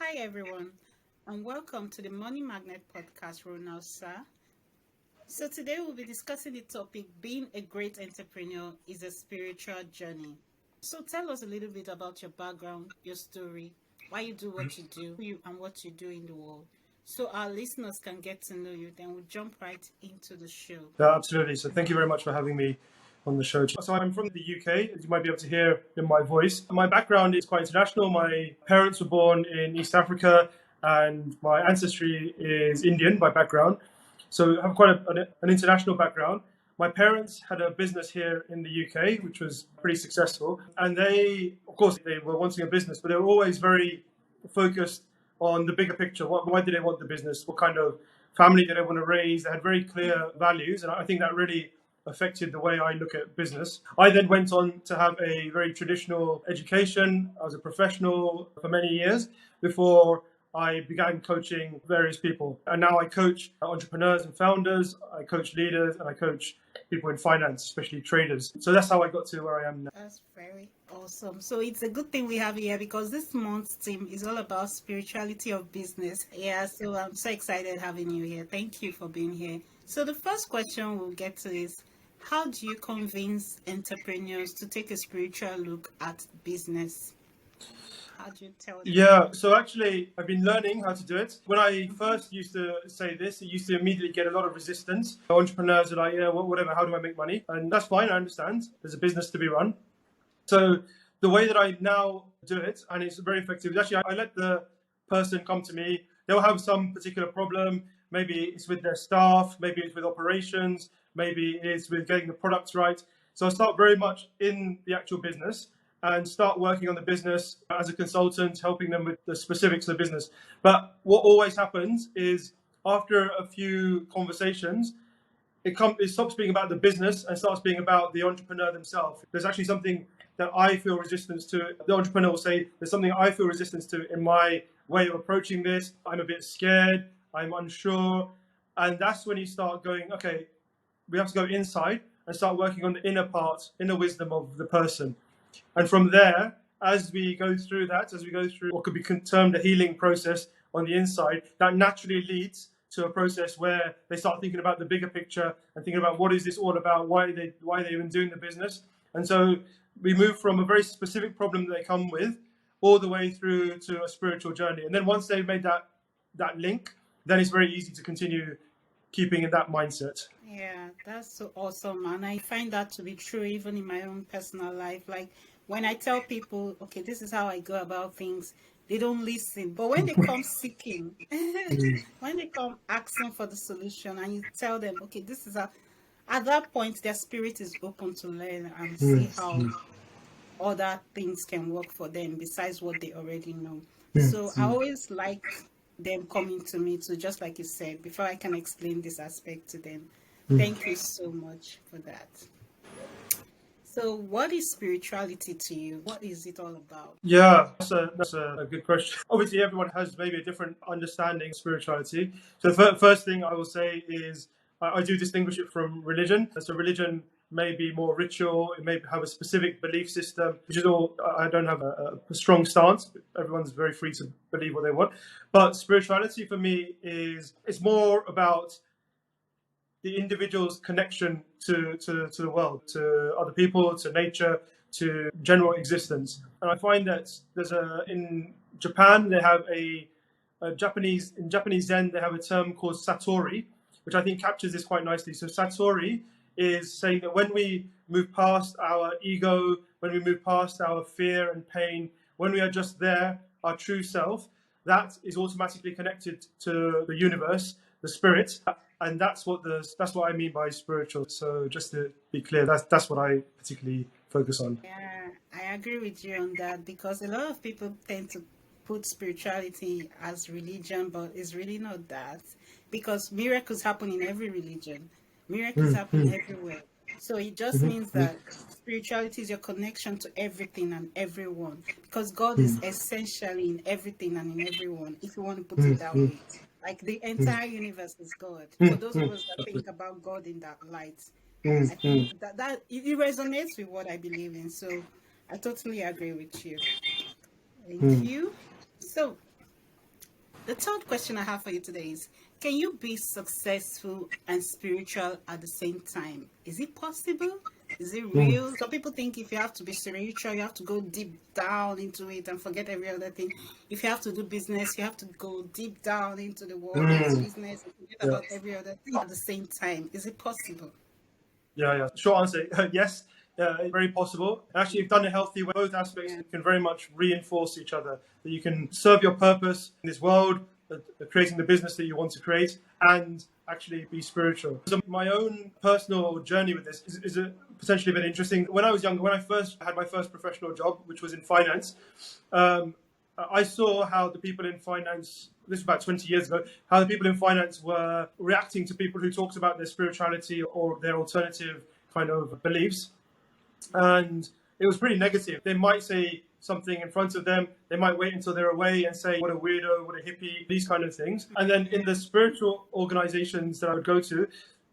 Hi, everyone, and welcome to the Money Magnette podcast, Ronal Shah. So, today we'll be discussing the topic Being a Great Entrepreneur is a Spiritual Journey. So, tell us a little bit about your background, your story, why you do what you do, and what you do in the world. So, our listeners can get to know you, then we'll jump right into the show. Yeah, absolutely. So thank you very much for having me on the show. So I'm from the UK, as you might be able to hear in my voice. My background is quite international. My parents were born in East Africa, and my ancestry is Indian by background. So I have quite an international background. My parents had a business here in the UK, which was pretty successful. And they, of course, they were wanting a business, but they were always very focused on the bigger picture. Why did they want the business? What kind of family did they want to raise? They had very clear values, and I think that really affected the way I look at business. I then went on to have a very traditional education. I was a professional for many years before I began coaching various people. And now I coach entrepreneurs and founders, I coach leaders, and I coach people in finance, especially traders. So that's how I got to where I am now. That's very awesome. So it's a good thing we have you here because this month's theme is all about spirituality of business. Yeah, so I'm so excited having you here. Thank you for being here. So the first question we'll get to is how do you convince entrepreneurs to take a spiritual look at business? How do you tell them? Yeah, so actually, I've been learning how to do it. When I first used to say this, it used to immediately get a lot of resistance. Entrepreneurs are like, yeah, whatever, how do I make money? And that's fine, I understand. There's a business to be run. So the way that I now do it, and it's very effective, is actually I let the person come to me. They'll have some particular problem. Maybe it's with their staff, maybe it's with operations, maybe it's with getting the products right. So I start very much in the actual business and start working on the business as a consultant, helping them with the specifics of the business. But what always happens is after a few conversations, it stops being about the business and starts being about the entrepreneur themselves. There's actually something that I feel resistance to. The entrepreneur will say, there's something I feel resistance to in my way of approaching this. I'm a bit scared, I'm unsure. And that's when you start going, okay, we have to go inside and start working on the inner part, inner wisdom of the person. And from there, as we go through that, as we go through what could be termed a healing process on the inside, that naturally leads to a process where they start thinking about the bigger picture and thinking about what is this all about, why are they even doing the business. And so we move from a very specific problem that they come with all the way through to a spiritual journey. And then once they've made that link, then it's very easy to continue keeping in that mindset. Yeah, that's so awesome. And I find that to be true even in my own personal life. Like when I tell people, okay, this is how I go about things, they don't listen. But when they come seeking, when they come asking for the solution and you tell them, okay, this is how, at that point, their spirit is open to learn and see how other things can work for them besides what they already know. So I always like them coming to me to, just like you said, before I can explain this aspect to them. Thank you so much for that. So what is spirituality to you? What is it all about? Yeah, that's a good question. Obviously, everyone has maybe a different understanding of spirituality. So the first thing I will say is I do distinguish it from religion. So religion may be more ritual, it may have a specific belief system, which is all, I don't have a strong stance. Everyone's very free to believe what they want. But spirituality for me it's more about the individual's connection to the world, to other people, to nature, to general existence. And I find that in Japan they have in Japanese Zen they have a term called satori, which I think captures this quite nicely. So satori is saying that when we move past our ego, when we move past our fear and pain, when we are just there, our true self, that is automatically connected to the universe, the spirit, and that's what I mean by spiritual. So just to be clear, that's what I particularly focus on. Yeah, I agree with you on that because a lot of people tend to put spirituality as religion, but it's really not that. Because miracles happen in every religion, miracles happen everywhere. So it just means that spirituality is your connection to everything and everyone. Because God is essentially in everything and in everyone, if you want to put it that way. Like the entire universe is God. For those of us that think about God in that light, I think that it resonates with what I believe in. So I totally agree with you. Thank you. So The third question I have for you today is, can you be successful and spiritual at the same time? Is it possible? Is it Mm. real? Some people think if you have to be spiritual, you have to go deep down into it and forget every other thing. If you have to do business, you have to go deep down into the world of Mm. business and forget Yeah. about every other thing at the same time. Is it possible? Yeah, yeah. Short answer, yes. Very possible. Actually, you've done a healthy way. Both aspects Yeah. can very much reinforce each other. That you can serve your purpose in this world, creating the business that you want to create, and actually be spiritual. So my own personal journey with this is potentially a bit interesting. When I was younger, when I first had my first professional job, which was in finance, um, I saw how the people in finance, this was about 20 years ago, how the people in finance were reacting to people who talked about their spirituality or their alternative kind of beliefs. And it was pretty negative. They might say something in front of them, they might wait until they're away and say, what a weirdo, what a hippie, these kind of things. And then in the spiritual organizations that I would go to,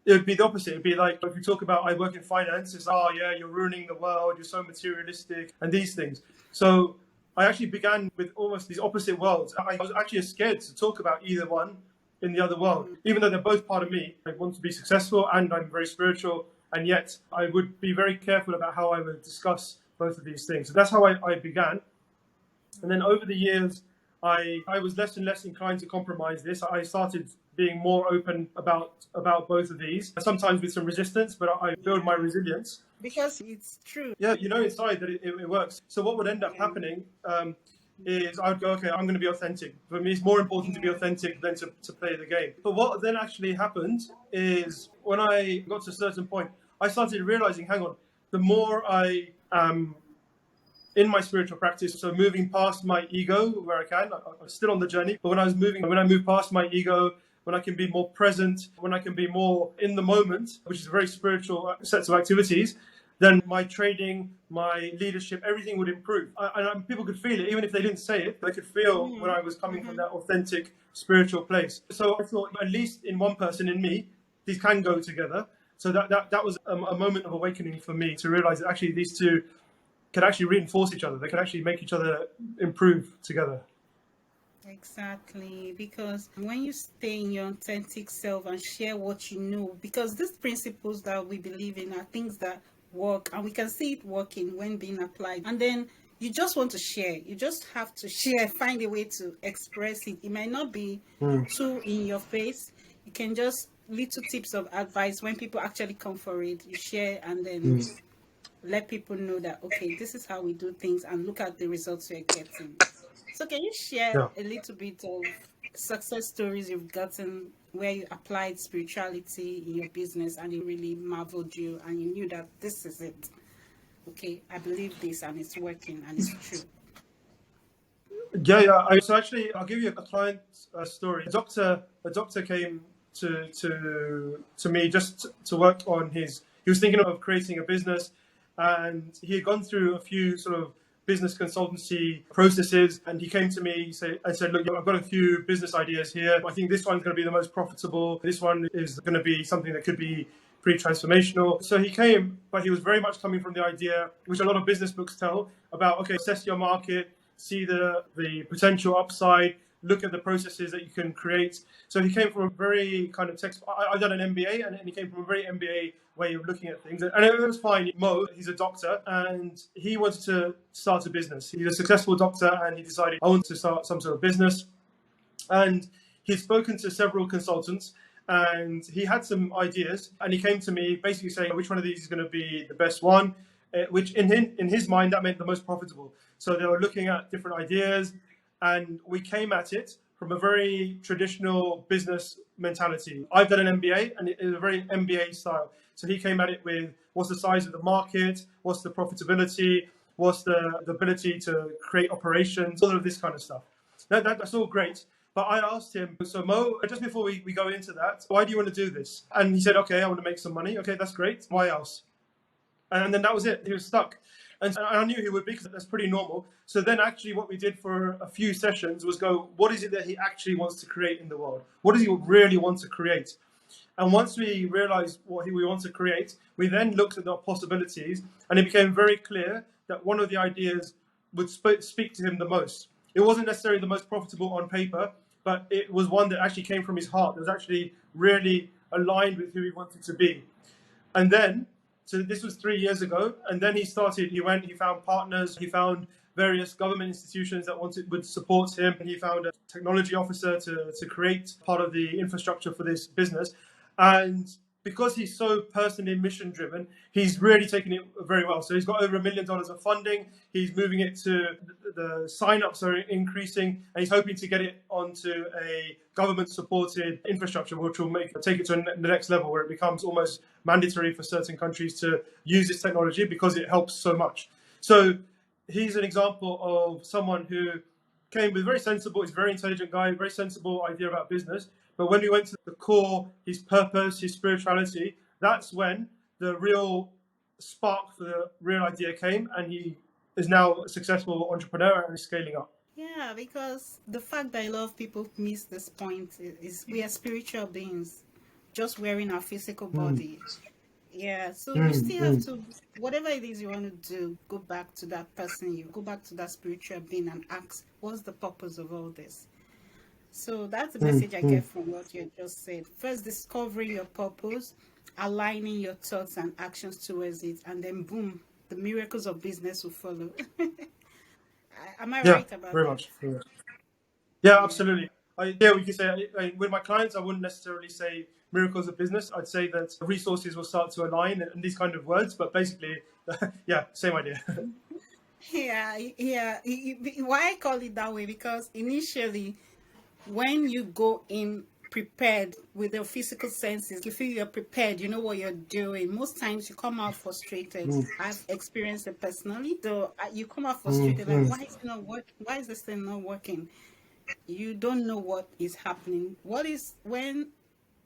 it would be the opposite. It'd be like, if you talk about, I work in finance, it's, oh yeah, you're ruining the world, you're so materialistic, and these things. So I actually began with almost these opposite worlds. I was actually scared to talk about either one in the other world, even though they're both part of me. I want to be successful and I'm very spiritual, and yet I would be very careful about how I would discuss both of these things. So that's how I began. And then over the years, I was less and less inclined to compromise this. I started being more open about both of these, sometimes with some resistance, but I build my Yeah. resilience. Because it's true. Yeah, you know inside that it works. So what would end up Yeah. happening is I would go, okay, I'm going to be authentic. For me, it's more important to be Yeah. authentic than to play the game. But what then actually happened is when I got to a certain point, I started realizing, hang on, the more I am in my spiritual practice, so moving past my ego where I can, I'm still on the journey, but when I move past my ego, when I can be more present, when I can be more in the moment, which is a very spiritual sets of activities, then my trading, my leadership, everything would improve. And people could feel it, even if they didn't say it, they could feel when I was coming from that authentic spiritual place. So I thought, at least in one person, in me, these can go together. So that was a moment of awakening for me to realize that actually these two can actually reinforce each other. They can actually make each other improve together. Exactly, because when you stay in your authentic self and share what you know, because these principles that we believe in are things that work and we can see it working when being applied. And then you just want to share. You just have to share, find a way to express it. It might not be Mm. too in your face. You can just little tips of advice when people actually come for it. You share and then Mm. let people know that okay, this is how we do things and look at the results you're getting. So can you share Yeah. a little bit of success stories you've gotten where you applied spirituality in your business and it really marveled you and you knew that this is it? Okay, I believe this and it's working and it's true. Yeah, yeah. So actually, I'll give you a client story. A doctor came to me just to work on his. He was thinking of creating a business, and he had gone through a few sort of business consultancy processes. And he came to me and said, "Look, I've got a few business ideas here. I think this one's going to be the most profitable. This one is going to be something that could be pretty transformational." So he came, but he was very much coming from the idea, which a lot of business books tell about. Okay, assess your market, see the potential upside, look at the processes that you can create. So he came from a very kind of text. I've done an MBA, and he came from a very MBA way of looking at things. And it was fine. Mo, he's a doctor, and he wanted to start a business. He's a successful doctor, and he decided, I want to start some sort of business. And he'd spoken to several consultants, and he had some ideas, and he came to me basically saying which one of these is going to be the best one, which in his mind that meant the most profitable. So they were looking at different ideas, and we came at it from a very traditional business mentality. I've done an MBA, and it is a very MBA style. So he came at it with what's the size of the market, what's the profitability, what's the ability to create operations, all of this kind of stuff. That's all great. But I asked him, so Mo, just before we go into that, why do you want to do this? And he said, okay, I want to make some money. Okay, that's great. Why else? And then that was it. He was stuck. And I knew he would be because that's pretty normal. So then actually what we did for a few sessions was go, what is it that he actually wants to create in the world? What does he really want to create? And once we realized what we want to create, we then looked at the possibilities, and it became very clear that one of the ideas would speak to him the most. It wasn't necessarily the most profitable on paper, but it was one that actually came from his heart. It was actually really aligned with who he wanted to be. And then, so this was 3 years ago, and then he found partners, he found various government institutions that would support him, and he found a technology officer to create part of the infrastructure for this business. And because he's so personally mission driven, he's really taken it very well. So he's got over $1 million of funding. He's moving it to the sign-ups are increasing, and he's hoping to get it onto a government-supported infrastructure, which will take it to the next level, where it becomes almost mandatory for certain countries to use this technology because it helps so much. So he's an example of someone who came with very sensible, he's a very intelligent guy, very sensible idea about business. But when we went to the core, his purpose, his spirituality, that's when the real spark for the real idea came, and he is now a successful entrepreneur and is scaling up. Yeah, because the fact that a lot of people miss this point is we are spiritual beings, just wearing our physical body. Yeah, so you still have to, whatever it is you want to do, go back to that person, you go back to that spiritual being and ask, what's the purpose of all this? So that's the message I get from what you just said. First, discovering your purpose, aligning your thoughts and actions towards it, and then boom, the miracles of business will follow. Am I Yeah, right about very that? much. Very much. Yeah, Yeah. absolutely. Yeah, we could say with my clients, I wouldn't necessarily say miracles of business. I'd say that resources will start to align and these kind of words. But basically, yeah, same idea. Yeah, yeah. Why I call it that way? Because initially, when you go in prepared with your physical senses, you feel you're prepared, you know what you're doing. Most times you come out frustrated. I've experienced it personally. So you come out frustrated, like, why is it not working? Why is this thing not working? You don't know what is happening. What is when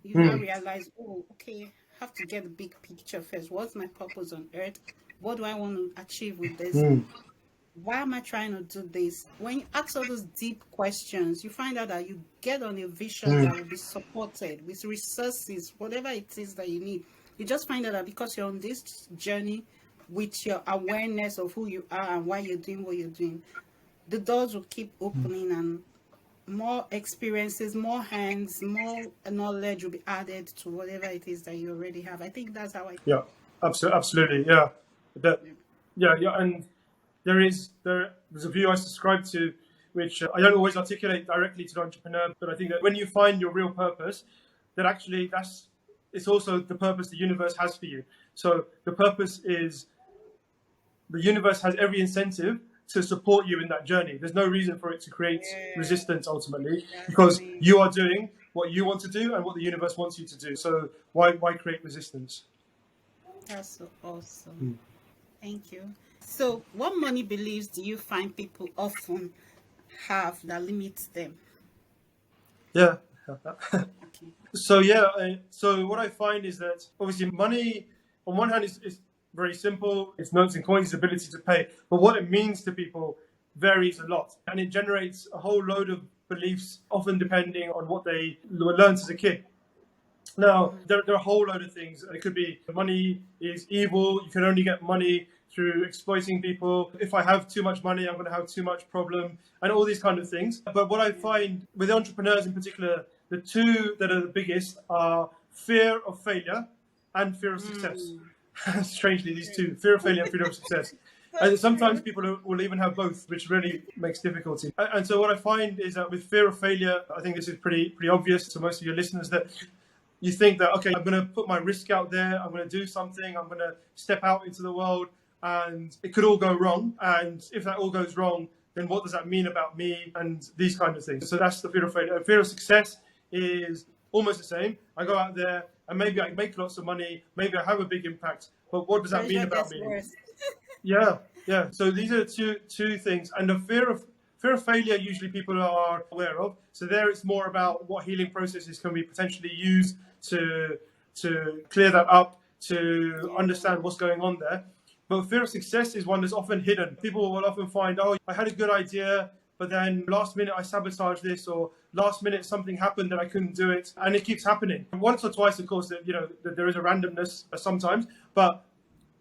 you now realize, oh, okay, I have to get the big picture first. What's my purpose on earth? What do I want to achieve with this? Why am I trying to do this? When you ask all those deep questions, you find out that you get on a vision that will be supported with resources, whatever it is that you need. You just find out that because you're on this journey with your awareness of who you are and why you're doing what you're doing, the doors will keep opening and more experiences, more hands, more knowledge will be added to whatever it is that you already have. I think that's how I. Yeah, absolutely. Yeah, that, yeah, and there's a view I subscribe to, which I don't always articulate directly to the entrepreneur, but I think that when you find your real purpose, that actually it's also the purpose the universe has for you. So the purpose is the universe has every incentive to support you in that journey. There's no reason for it to create Yeah, resistance ultimately, that's the because thing. you are doing what you want to do and what the universe wants you to do. So why create resistance? That's so awesome. Thank you. So, what money beliefs do you find people often have that limits them? Yeah. Okay. So yeah, so what I find is that obviously money, on one hand, is very simple. It's notes and coins, ability to pay, but what it means to people varies a lot, and it generates a whole load of beliefs, often depending on what they learned as a kid. Now, there are a whole load of things. It could be money is evil. You can only get money through exploiting people. If I have too much money, I'm going to have too much problem, and all these kind of things. But what I find with entrepreneurs in particular, the two that are the biggest are fear of failure and fear of success. Strangely, these two, fear of failure and fear of success. And That's sometimes true. people will even have both, which really makes difficulty. And so what I find is that with fear of failure, I think this is pretty obvious to most of your listeners, that you think that, okay, I'm going to put my risk out there, I'm going to do something, I'm going to step out into the world, and it could all go wrong. And if that all goes wrong, then what does that mean about me and these kind of things? So that's the fear of failure. Fear of success is almost the same. I go out there and maybe I make lots of money, maybe I have a big impact, but what does that mean Pressure about gets me? worse. Yeah, yeah. So these are two things, and the fear of failure usually people are aware of. So there, it's more about what healing processes can we potentially use to clear that up, to Yeah. understand what's going on there. But fear of success is one that's often hidden. People will often find, oh, I had a good idea, but then last minute I sabotaged this, or last minute something happened that I couldn't do it, and it keeps happening. And once or twice, of course, that there is a randomness sometimes, but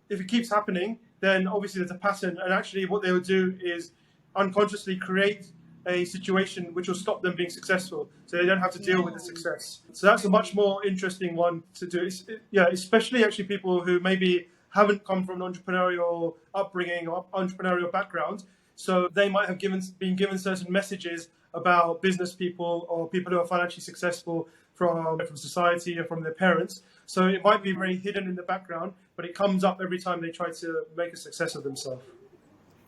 if it keeps happening, then obviously there's a pattern. And actually, what they would do is unconsciously create a situation which will stop them being successful, so they don't have to deal with the Yeah. success. So that's a much more interesting one to do. Yeah, especially actually people who maybe haven't come from an entrepreneurial upbringing or entrepreneurial background. So they might have been given certain messages about business people or people who are financially successful from society or from their parents. So it might be very hidden in the background, but it comes up every time they try to make a success of themselves.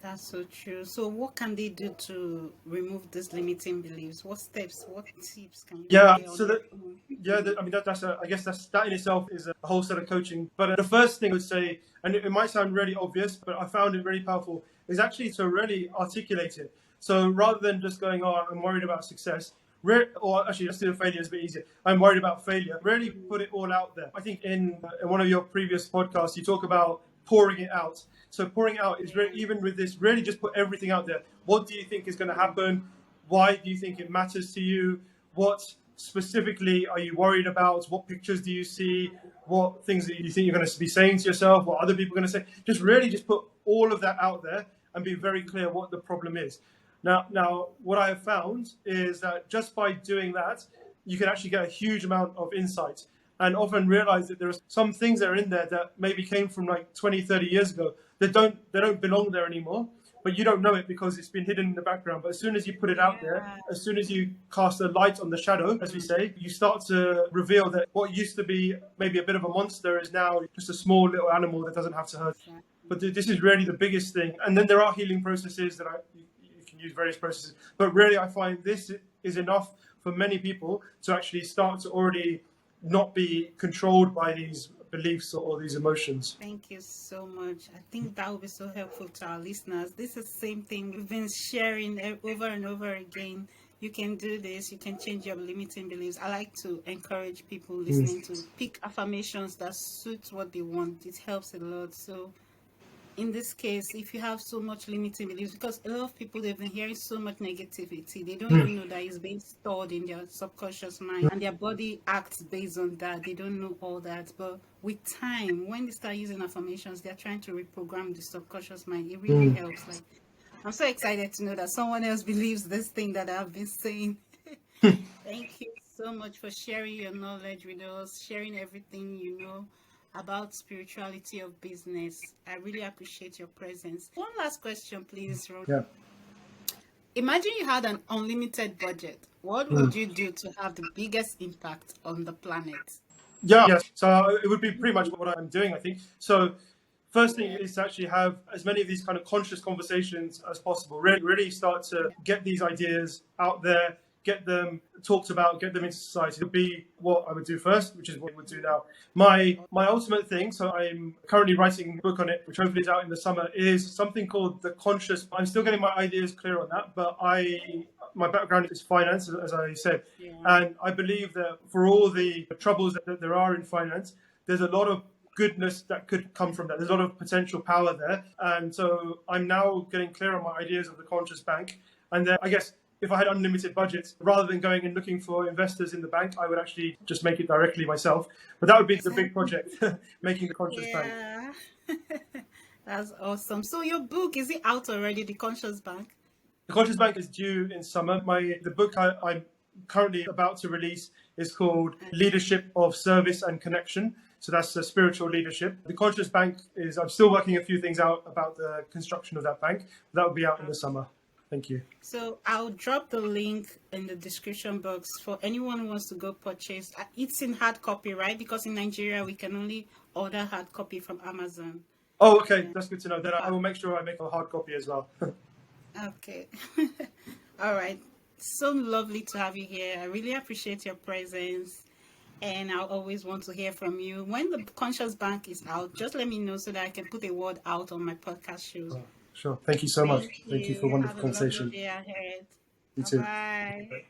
That's so true. So what can they do to remove these limiting beliefs? What steps, what tips can you Yeah, share on so their that own? yeah, I mean I guess that in itself is a whole set of coaching. But the first thing I would say, and it might sound really obvious, but I found it really powerful, is actually to really articulate it. So rather than just going, "Oh, I'm worried about success," or actually, let's do the failure is a bit easier. I'm worried about failure. Really put it all out there. I think in one of your previous podcasts, you talk about pouring it out. So pouring it out is really, even with this, really just put everything out there. What do you think is going to happen? Why do you think it matters to you? What specifically are you worried about? What pictures do you see? What things that you think you're going to be saying to yourself? What other people are going to say? Just really just put all of that out there and be very clear what the problem is. Now, what I have found is that just by doing that, you can actually get a huge amount of insight and often realize that there are some things that are in there that maybe came from like 20, 30 years ago that don't belong there anymore. But you don't know it because it's been hidden in the background. But as soon as you put it out there, Yeah. as soon as you cast a light on the shadow, as we say, you start to reveal that what used to be maybe a bit of a monster is now just a small little animal that doesn't have to hurt. But this is really the biggest thing. And then there are healing processes that you can use various processes. But really, I find this is enough for many people to actually start to already not be controlled by these beliefs or these emotions. Thank you so much. I think that will be so helpful to our listeners. This is the same thing we've been sharing over and over again. You can do this, you can change your limiting beliefs. I like to encourage people listening to pick affirmations that suit what they want. It helps a lot. So in this case, if you have so much limiting beliefs, because a lot of people, they've been hearing so much negativity, they don't even know that it's being stored in their subconscious mind and their body acts based on that. They don't know all that. But with time, when they start using affirmations, they're trying to reprogram the subconscious mind. It really helps. Like, I'm so excited to know that someone else believes this thing that I've been saying. Thank you so much for sharing your knowledge with us, sharing everything you know about spirituality of business. I really appreciate your presence. One last question, please, Ron. Yeah. Imagine you had an unlimited budget. What would you do to have the biggest impact on the planet? Yeah, yes. So it would be pretty much what I'm doing, I think. So first thing Yeah. is to actually have as many of these kind of conscious conversations as possible. Really start to get these ideas out there, get them talked about, get them into society. It would be what I would do first, which is what I would do now. My ultimate thing, so I'm currently writing a book on it, which hopefully is out in the summer, is something called the conscious. I'm still getting my ideas clear on that, but my background is finance, as I said, Yeah. and I believe that for all the troubles that there are in finance, there's a lot of goodness that could come from that. There's a lot of potential power there. And so I'm now getting clear on my ideas of the conscious bank. And then I guess if I had unlimited budgets, rather than going and looking for investors in the bank, I would actually just make it directly myself. But that would be the big project, making the conscious bank. Yeah. That's awesome. So your book, is it out already, The Conscious Bank? The conscious bank is due in summer. The book I'm currently about to release is called Leadership of Service and Connection. So that's spiritual leadership. The conscious bank I'm still working a few things out about the construction of that bank. That will be out in the summer. Thank you. So I'll drop the link in the description box for anyone who wants to go purchase. It's in hard copy, right? Because in Nigeria, we can only order hard copy from Amazon. Oh, okay. That's good to know. Then I will make sure I make a hard copy as well. Okay. All right. So lovely to have you here. I really appreciate your presence. And I'll always want to hear from you. When the Conscious Bank is out, just let me know so that I can put a word out on my podcast shows. Sure. Thank you so much. Thank Thank you for a you. wonderful Have a lovely conversation. day ahead. You too. Bye-bye.